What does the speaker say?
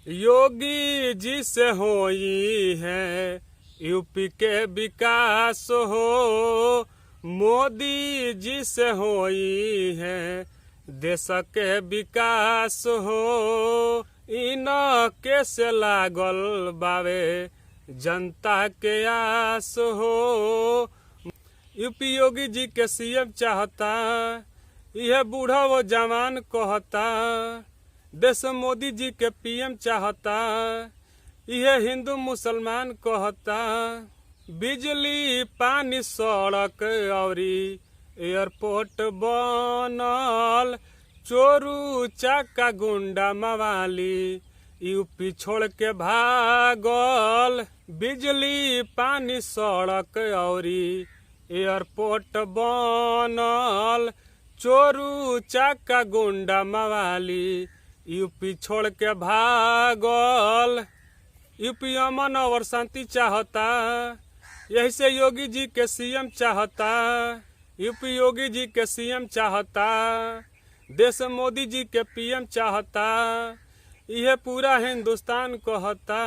योगी जी से होई है यूपी के विकास हो, मोदी जी से होई है देश के विकास हो। इन के से लागल बावे जनता के आस हो। यूपी योगी जी के सीएम चाहता, यह बूढ़ा वो जवान कहता। देश मोदी जी के पीएम चाहता, यह हिंदू मुसलमान कहता। बिजली पानी सड़क औरी एयरपोर्ट बनल, चोरू चाका गुंडा मवाली यूपी छोड़ के भागल। बिजली पानी सड़क औरी एयरपोर्ट बनल, चोरू चाका गुंडा मवाली यूपी छोड़ के भागल। यूपी अमन और शांति चाहता, यही से योगी जी के सीएम चाहता। यूपी योगी जी के सीएम चाहता, देश मोदी जी के पीएम चाहता। यह पूरा हिंदुस्तान कहता।